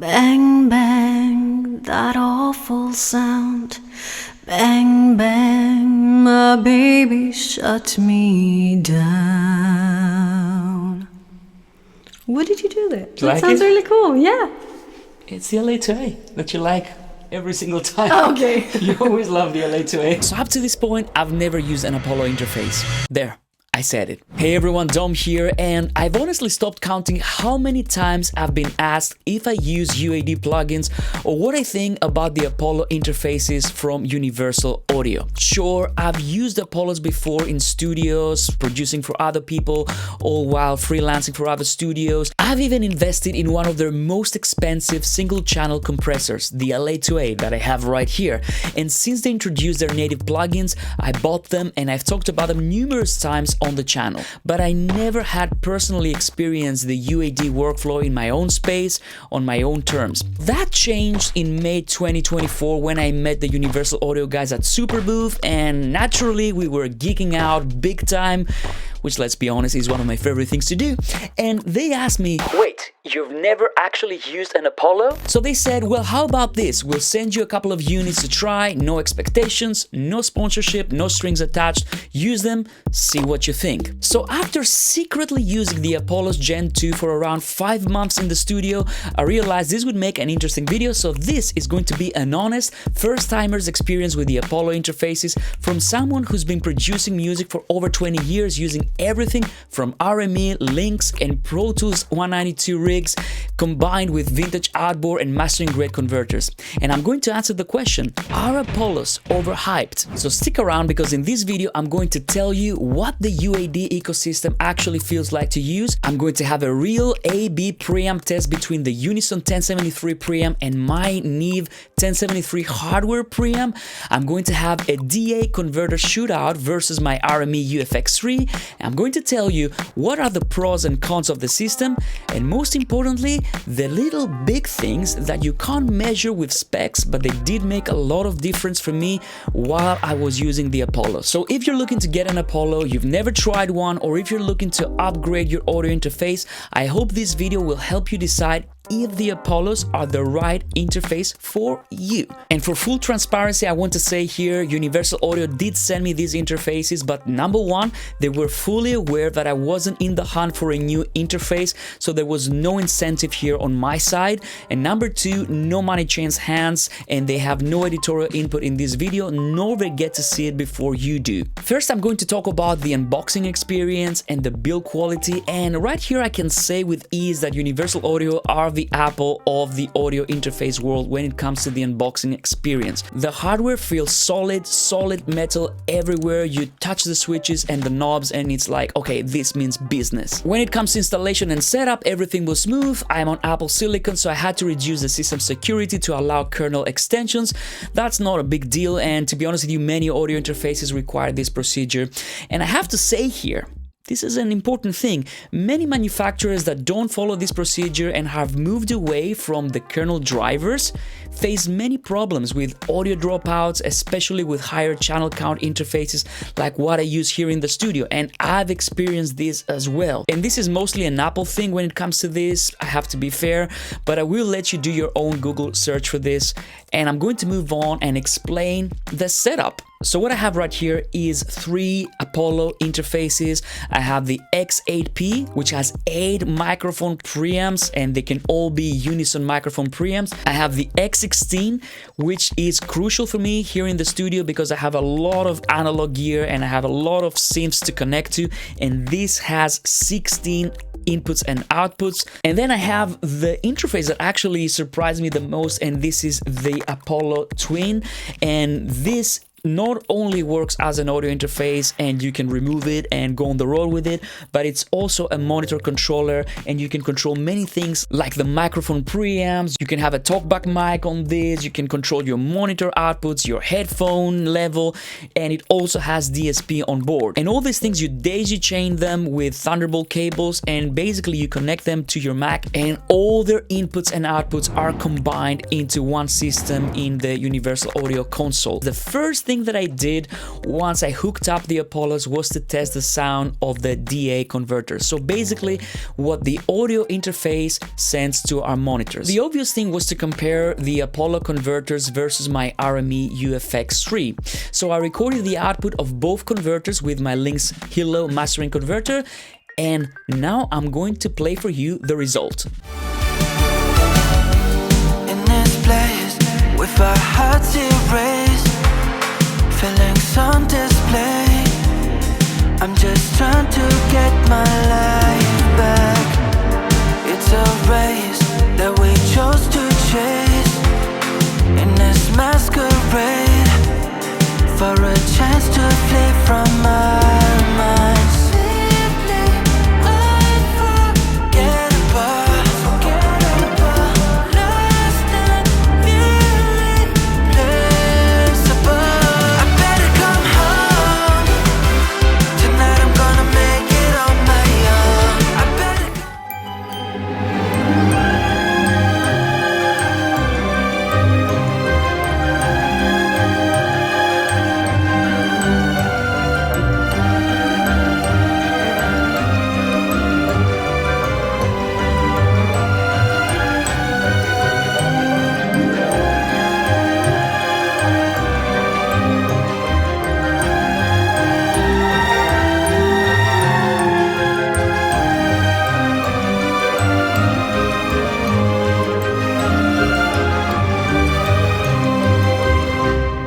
Bang, bang, that awful sound. Bang, bang, my baby shut me down. What did you do there? That sounds really cool, yeah. It's the LA2A that you like every single time. Okay. You always love the LA2A. So up to this point, I've never used an Apollo interface. There. I said it. Hey everyone, Dom here, and I've honestly stopped counting how many times I've been asked if I use UAD plugins or what I think about the Apollo interfaces from Universal Audio. Sure, I've used Apollos before in studios, producing for other people, all while freelancing for other studios. I've even invested in one of their most expensive single-channel compressors, the LA2A that I have right here. And since they introduced their native plugins, I bought them and I've talked about them numerous times on the channel, but I never had personally experienced the UAD workflow in my own space, on my own terms. That changed in May 2024 when I met the Universal Audio guys at Super Booth, and naturally we were geeking out big time, which, let's be honest, is one of my favorite things to do. And they asked me, wait, you've never actually used an Apollo? So they said, well, how about this? We'll send you a couple of units to try, no expectations, no sponsorship, no strings attached. Use them, see what you think. So after secretly using the Apollos Gen 2 for around 5 months in the studio, I realized this would make an interesting video. So this is going to be an honest first-timer's experience with the Apollo interfaces from someone who's been producing music for over 20 years using everything from RME, Lynx, and Pro Tools 192 rigs combined with vintage outboard and mastering grade converters. And I'm going to answer the question, are Apollos overhyped? So stick around, because in this video I'm going to tell you what the UAD ecosystem actually feels like to use. I'm going to have a real A/B preamp test between the Unison 1073 preamp and my Neve 1073 hardware preamp. I'm going to have a DA converter shootout versus my RME UFX3. I'm going to tell you what are the pros and cons of the system, and most importantly, the little big things that you can't measure with specs, but they did make a lot of difference for me while I was using the Apollo. So if you're looking to get an Apollo, you've never tried one, or if you're looking to upgrade your audio interface, I hope this video will help you decide if the Apollos are the right interface for you. And for full transparency, I want to say here, Universal Audio did send me these interfaces, but number one, they were fully aware that I wasn't in the hunt for a new interface, so there was no incentive here on my side. And number two, no money changes hands, and they have no editorial input in this video, nor they get to see it before you do. First, I'm going to talk about the unboxing experience and the build quality, and right here I can say with ease that Universal Audio are the Apple of the audio interface world when it comes to the unboxing experience. The hardware feels solid metal everywhere. You touch the switches and the knobs and it's like, okay, this means business. When it comes to installation and setup, everything was smooth. I'm on Apple Silicon, so I had to reduce the system security to allow kernel extensions. That's not a big deal, and to be honest with you, many audio interfaces require this procedure. And I have to say here, this is an important thing. Many manufacturers that don't follow this procedure and have moved away from the kernel drivers face many problems with audio dropouts, especially with higher channel count interfaces like what I use here in the studio, and I've experienced this as well. And this is mostly an Apple thing when it comes to this, I have to be fair, but I will let you do your own Google search for this, and I'm going to move on and explain the setup. So what I have right here is 3 Apollo interfaces. I have the X8P, which has 8 microphone preamps, and they can all be Unison microphone preamps. I have the X16, which is crucial for me here in the studio because I have a lot of analog gear and I have a lot of synths to connect to, and this has 16 inputs and outputs. And then I have the interface that actually surprised me the most, and this is the Apollo Twin, and this not only works as an audio interface and you can remove it and go on the road with it, but it's also a monitor controller, and you can control many things like the microphone preamps. You can have a talkback mic on this, you can control your monitor outputs, your headphone level, and it also has DSP on board. And all these things, you daisy chain them with Thunderbolt cables, and basically you connect them to your Mac, and all their inputs and outputs are combined into one system in the Universal Audio console. The first thing that I did once I hooked up the Apollos was to test the sound of the DA converter. So basically what the audio interface sends to our monitors. The obvious thing was to compare the Apollo converters versus my RME UFX3. So I recorded the output of both converters with my Lynx Hilo mastering converter, and now I'm going to play for you the result. In this place, with our hearts erased, feelings on display, I'm just trying to get my life back. It's a race that we chose to chase, in this masquerade, for a chance to flee from our minds.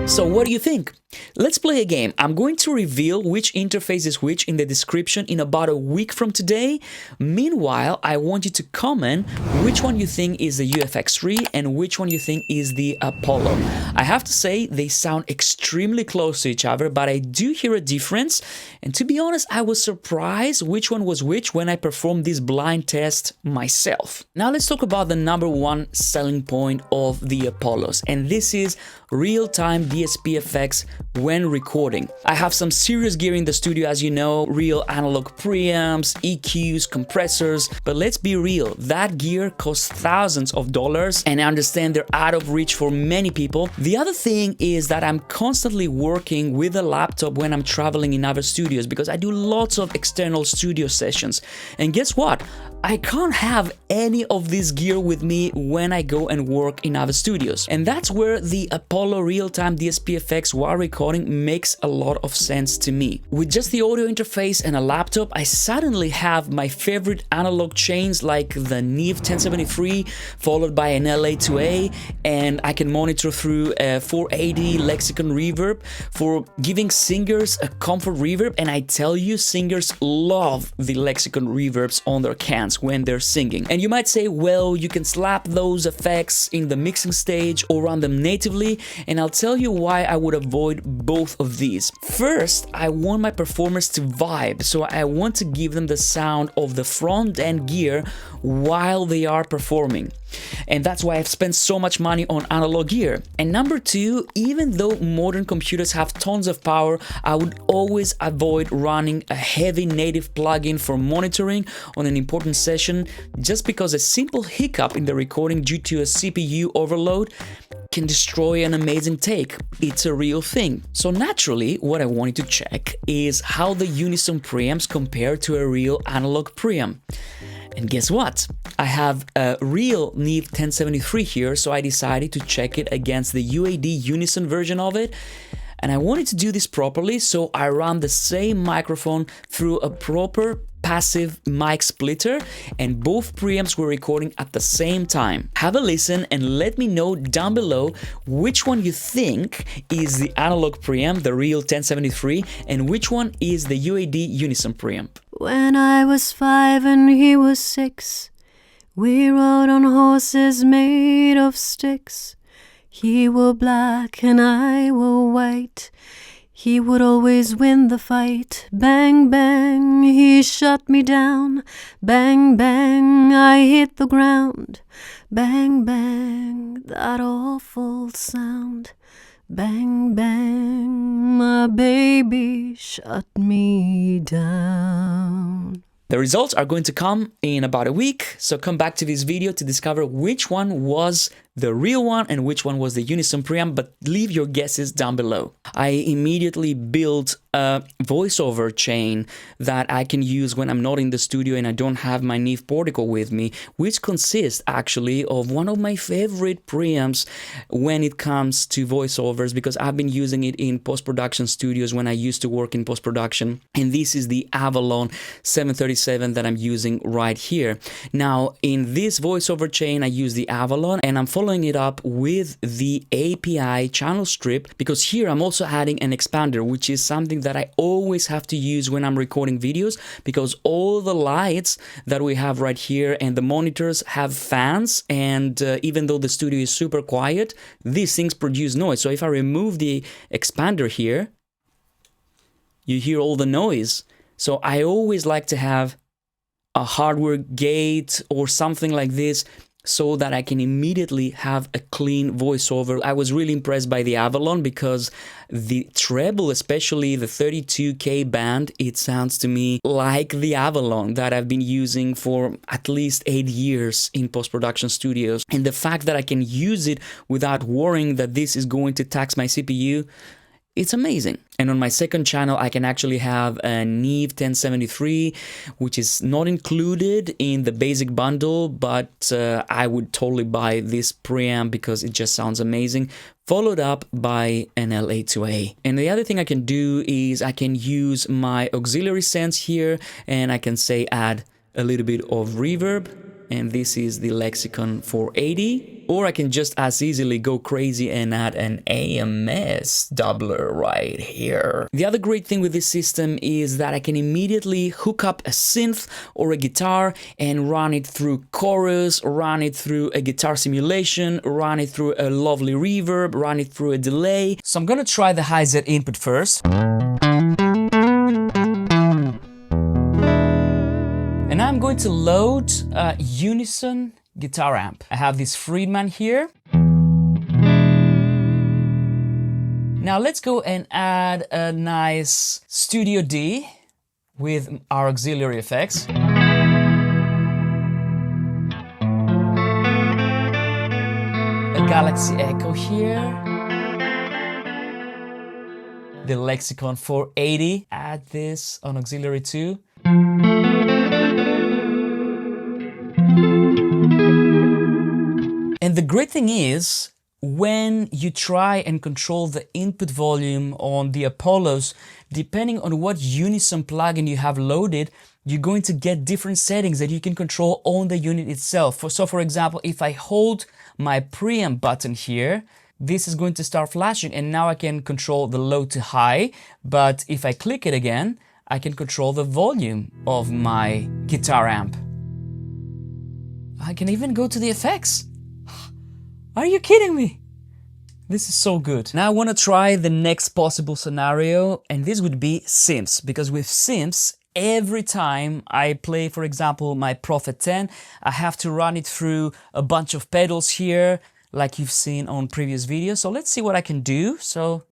So what do you think? Let's play a game. I'm going to reveal which interface is which in the description in about a week from today. Meanwhile, I want you to comment which one you think is the UFX3 and which one you think is the Apollo. I have to say they sound extremely close to each other, but I do hear a difference. And to be honest, I was surprised which one was which when I performed this blind test myself. Now let's talk about the number one selling point of the Apollos, and this is real-time DSP effects when recording. I have some serious gear in the studio, as you know, real analog preamps, EQs, compressors, but let's be real, that gear costs thousands of dollars, and I understand they're out of reach for many people. The other thing is that I'm constantly working with a laptop when I'm traveling in other studios, because I do lots of external studio sessions, and guess what? I can't have any of this gear with me when I go and work in other studios. And that's where the Apollo real-time DSP effects while recording makes a lot of sense to me. With just the audio interface and a laptop, I suddenly have my favorite analog chains like the Neve 1073 followed by an LA2A, and I can monitor through a 480 Lexicon reverb for giving singers a comfort reverb, and I tell you, singers love the Lexicon reverbs on their cans when they're singing. And you might say, well, you can slap those effects in the mixing stage or run them natively, and I'll tell you why I would avoid both of these. First, I want my performers to vibe, so I want to give them the sound of the front end gear while they are performing. And that's why I've spent so much money on analog gear. And number two, even though modern computers have tons of power, I would always avoid running a heavy native plugin for monitoring on an important session, just because a simple hiccup in the recording due to a CPU overload can destroy an amazing take. It's a real thing. So naturally, what I wanted to check is how the Unison preamps compare to a real analog preamp. And guess what? I have a real Neve 1073 here, so I decided to check it against the UAD Unison version of it. And I wanted to do this properly, so I ran the same microphone through a proper passive mic splitter, and both preamps were recording at the same time. Have a listen and let me know down below which one you think is the analog preamp, the real 1073, and which one is the UAD Unison preamp. When I was 5 and he was 6, we rode on horses made of sticks. He wore black and I wore white. He would always win the fight. Bang, bang, he shut me down. Bang, bang, I hit the ground. Bang, bang, that awful sound. Bang, bang, my baby shut me down. The results are going to come in about a week, so come back to this video to discover which one was the real one and which one was the Unison preamp, but leave your guesses down below. I immediately built a voiceover chain that I can use when I'm not in the studio and I don't have my Neve Portico with me, which consists actually of one of my favorite preamps when it comes to voiceovers, because I've been using it in post-production studios when I used to work in post-production, and this is the Avalon 737 that I'm using right here. Now, in this voiceover chain, I use the Avalon, and I'm following it up with the API channel strip, because here I'm also adding an expander, which is something that I always have to use when I'm recording videos, because all the lights that we have right here and the monitors have fans, and even though the studio is super quiet, these things produce noise. So if I remove the expander here, you hear all the noise. So I always like to have a hardware gate or something like this, so that I can immediately have a clean voiceover. I was really impressed by the Avalon because the treble, especially the 32K band, it sounds to me like the Avalon that I've been using for at least 8 years in post-production studios. And the fact that I can use it without worrying that this is going to tax my CPU, it's amazing. And on my second channel, I can actually have a Neve 1073, which is not included in the basic bundle, but I would totally buy this preamp because it just sounds amazing, followed up by an LA2A. And the other thing I can do is I can use my auxiliary sense here, and I can say add a little bit of reverb, and this is the Lexicon 480, or I can just as easily go crazy and add an AMS doubler right here. The other great thing with this system is that I can immediately hook up a synth or a guitar and run it through chorus, run it through a guitar simulation, run it through a lovely reverb, run it through a delay. So I'm gonna try the high Z input first. And I'm going to load a Unison guitar amp. I have this Friedman here. Now let's go and add a nice Studio D with our auxiliary effects. A Galaxy Echo here. The Lexicon 480. Add this on auxiliary too. And the great thing is, when you try and control the input volume on the Apollos, depending on what Unison plugin you have loaded, you're going to get different settings that you can control on the unit itself. So for example, if I hold my preamp button here, this is going to start flashing, and now I can control the low to high. But if I click it again, I can control the volume of my guitar amp. I can even go to the effects. Are you kidding me? This is so good. Now I want to try the next possible scenario, and this would be synths, because with synths, every time I play, for example, my Prophet 10, I have to run it through a bunch of pedals here, like you've seen on previous videos. So let's see what I can do. So,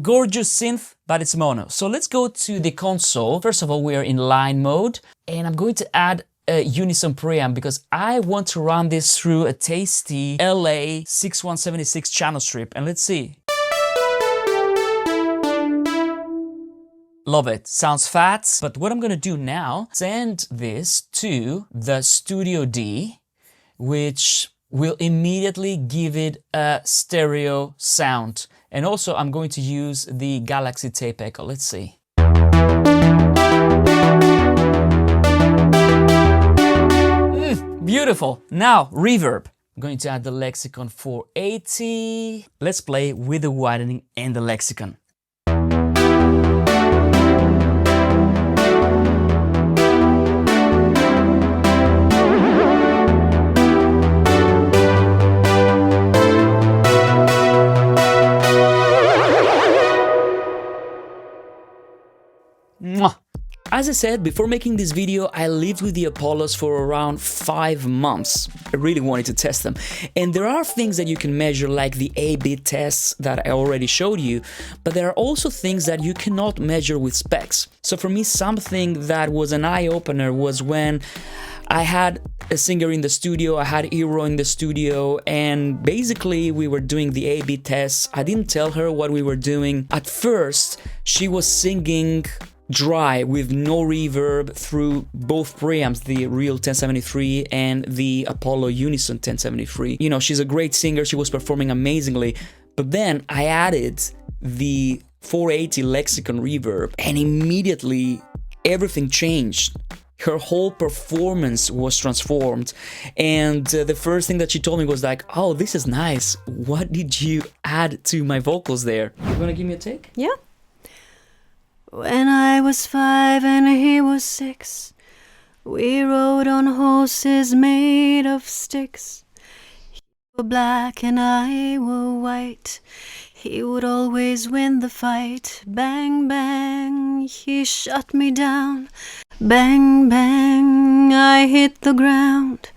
gorgeous synth, but it's mono. So let's go to the console. First of all, we are in line mode, and I'm going to add a Unison preamp because I want to run this through a tasty LA 6176 channel strip. And let's see. Love it. Sounds fat. But what I'm gonna do now, send this to the Studio D, which will immediately give it a stereo sound. And also I'm going to use the Galaxy Tape Echo. Let's see. Beautiful. Now, reverb. I'm going to add the Lexicon 480. Let's play with the widening and the Lexicon. Mwah. As I said, before making this video, I lived with the Apollos for around 5 months. I really wanted to test them. And there are things that you can measure, like the A-bit tests that I already showed you, but there are also things that you cannot measure with specs. So for me, something that was an eye-opener was when I had a singer in the studio, I had Hero in the studio, and basically we were doing the A/B tests. I didn't tell her what we were doing. At first, she was singing dry with no reverb through both preamps, the Real 1073 and the Apollo Unison 1073. You know, she's a great singer, she was performing amazingly, but then I added the 480 Lexicon reverb and immediately everything changed. Her whole performance was transformed, and the first thing that she told me was like, oh, this is nice, what did you add to my vocals there? You wanna give me a take? Yeah. When I was 5 and he was 6, we rode on horses made of sticks. He were black and I were white. He would always win the fight. Bang, bang, he shut me down. Bang, bang, I hit the ground.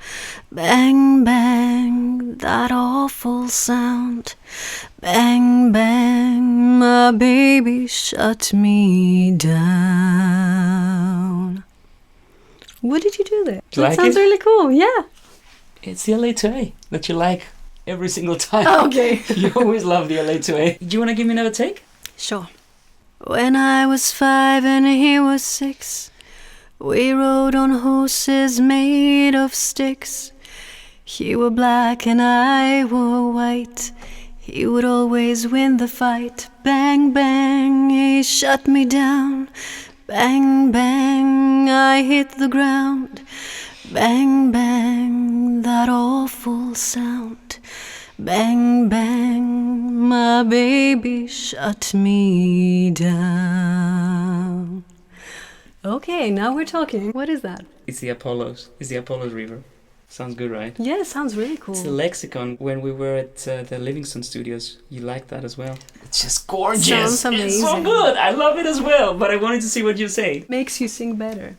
Bang, bang, that awful sound. Bang, bang, my baby shut me down. What did you do there? Do you that like sounds it? really cool, yeah. It's the LA to A that you like every single time. Okay. You always love the LA to A. Do you want to give me another take? Sure. When I was 5 and he was 6, we rode on horses made of sticks. He were black and I were white. He would always win the fight. Bang, bang, he shut me down. Bang, bang, I hit the ground. Bang, bang, that awful sound. Bang, bang, my baby shut me down. Okay, now we're talking. What is that? It's the Apollos. It's the Apollos reverb. Sounds good, right? Yeah, it sounds really cool. It's the Lexicon. When we were at the Livingston Studios, you liked that as well. It's just gorgeous. Sounds amazing. It's so good. I love it as well, but I wanted to see what you say. Makes you sing better.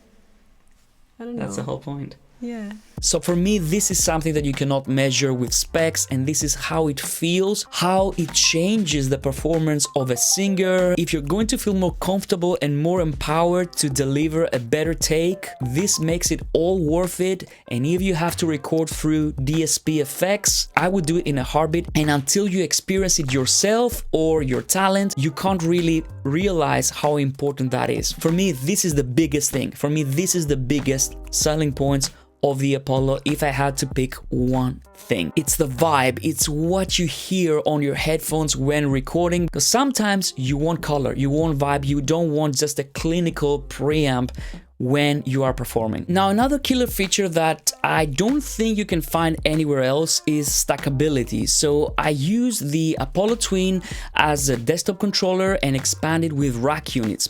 I don't know. That's the whole point. Yeah. So for me, this is something that you cannot measure with specs, and this is how it feels, how it changes the performance of a singer. If you're going to feel more comfortable and more empowered to deliver a better take, this makes it all worth it. And if you have to record through DSP effects, I would do it in a heartbeat. And until you experience it yourself or your talent, you can't really realize how important that is. For me, this is the biggest thing. For me, this is the biggest selling points of the Apollo if I had to pick one thing. It's the vibe, it's what you hear on your headphones when recording, because sometimes you want color, you want vibe, you don't want just a clinical preamp when you are performing. Now, another killer feature that I don't think you can find anywhere else is stackability. So I use the Apollo Twin as a desktop controller and expand it with rack units.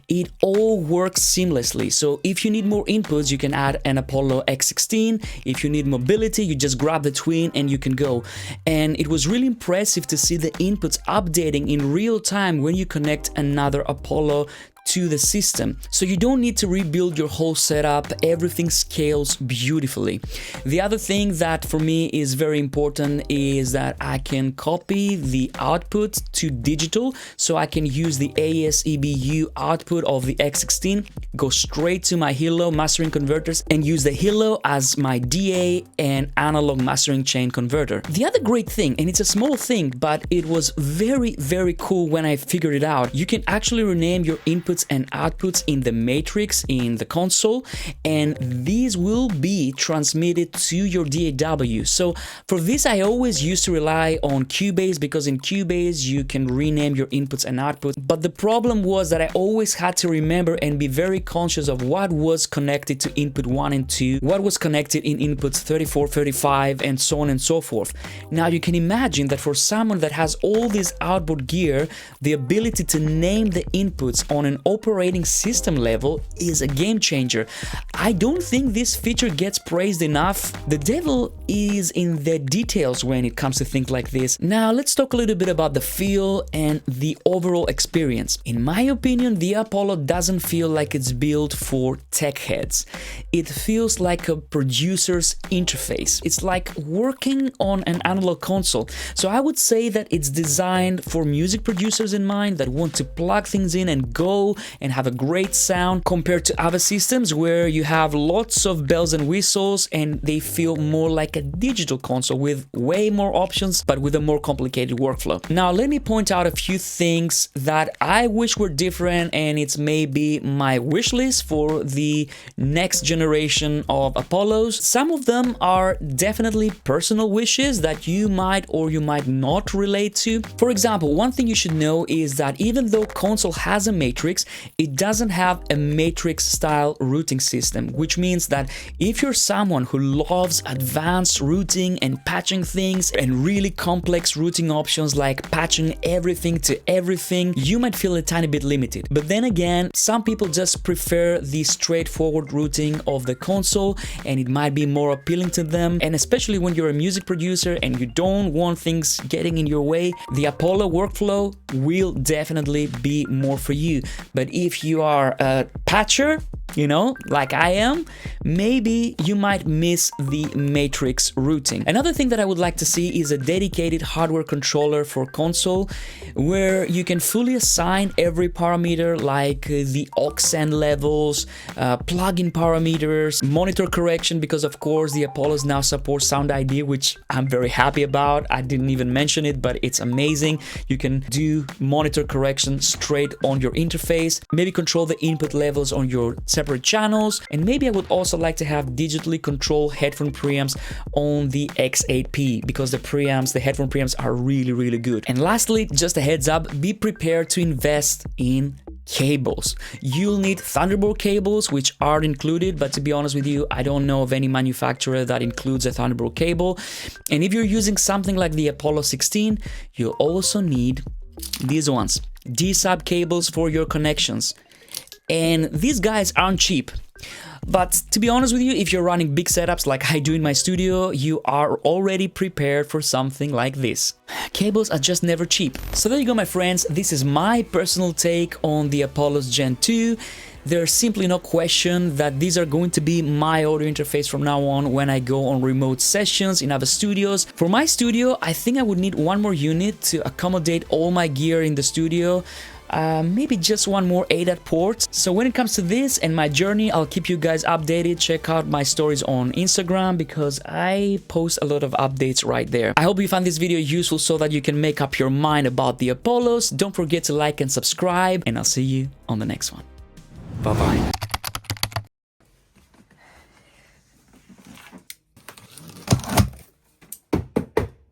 It all works seamlessly. So if you need more inputs, you can add an Apollo X16. If you need mobility, you just grab the Twin and you can go. And it was really impressive to see the inputs updating in real time when you connect another Apollo to the system. So you don't need to rebuild your whole setup, everything scales beautifully. The other thing that for me is very important is that I can copy the output to digital, so I can use the AS-EBU output of the X16, go straight to my Hilo mastering converters and use the Hilo as my DA and analog mastering chain converter. The other great thing, and it's a small thing, but it was very, very cool when I figured it out, you can actually rename your inputs and outputs in the matrix in the console, and these will be transmitted to your DAW. So for this, I always used to rely on Cubase, because in Cubase you can rename your inputs and outputs, but the problem was that I always had to remember and be very conscious of what was connected to input 1 and 2, what was connected in inputs 34, 35, and so on and so forth. Now you can imagine that for someone that has all this output gear, the ability to name the inputs on an operating system level is a game changer. I don't think this feature gets praised enough. The devil is in the details when it comes to things like this. Now let's talk a little bit about the feel and the overall experience. In my opinion, the Apollo doesn't feel like it's built for tech heads. It feels like a producer's interface. It's like working on an analog console. So I would say that it's designed for music producers in mind that want to plug things in and go flow and have a great sound compared to other systems where you have lots of bells and whistles and they feel more like a digital console with way more options but with a more complicated workflow. Now let me point out a few things that I wish were different, and it's maybe my wish list for the next generation of Apollos. Some of them are definitely personal wishes that you might or you might not relate to. For example, one thing you should know is that even though console has a matrix, it doesn't have a matrix style routing system, which means that if you're someone who loves advanced routing and patching things and really complex routing options like patching everything to everything, you might feel a tiny bit limited. But then again, some people just prefer the straightforward routing of the console and it might be more appealing to them. And especially when you're a music producer and you don't want things getting in your way, the Apollo workflow will definitely be more for you. But if you are a patcher, you know, like I am, maybe you might miss the matrix routing. Another thing that I would like to see is a dedicated hardware controller for console where you can fully assign every parameter like the aux send levels, plugin parameters, monitor correction, because of course the Apollos now support Sound ID, which I'm very happy about. I didn't even mention it, but it's amazing. You can do monitor correction straight on your interface, maybe control the input levels on your separate channels, and maybe I would also like to have digitally control headphone preamps on the X8P because the preamps, the headphone preamps are really good. And lastly, just a heads up, be prepared to invest in cables. You'll need Thunderbolt cables, which are included, but to be honest with you, I don't know of any manufacturer that includes a Thunderbolt cable. And if you're using something like the Apollo 16, you'll also need these ones, G-sub cables for your connections. And these guys aren't cheap. But to be honest with you, if you're running big setups like I do in my studio, you are already prepared for something like this. Cables are just never cheap. So there you go, my friends. This is my personal take on the Apollos Gen 2. There's simply no question that these are going to be my audio interface from now on when I go on remote sessions in other studios. For my studio, I think I would need one more unit to accommodate all my gear in the studio. Maybe just one more ADAT port. So when it comes to this and my journey, I'll keep you guys updated. Check out my stories on Instagram because I post a lot of updates right there. I hope you found this video useful so that you can make up your mind about the Apollos. Don't forget to like and subscribe, and I'll see you on the next one. Bye-bye.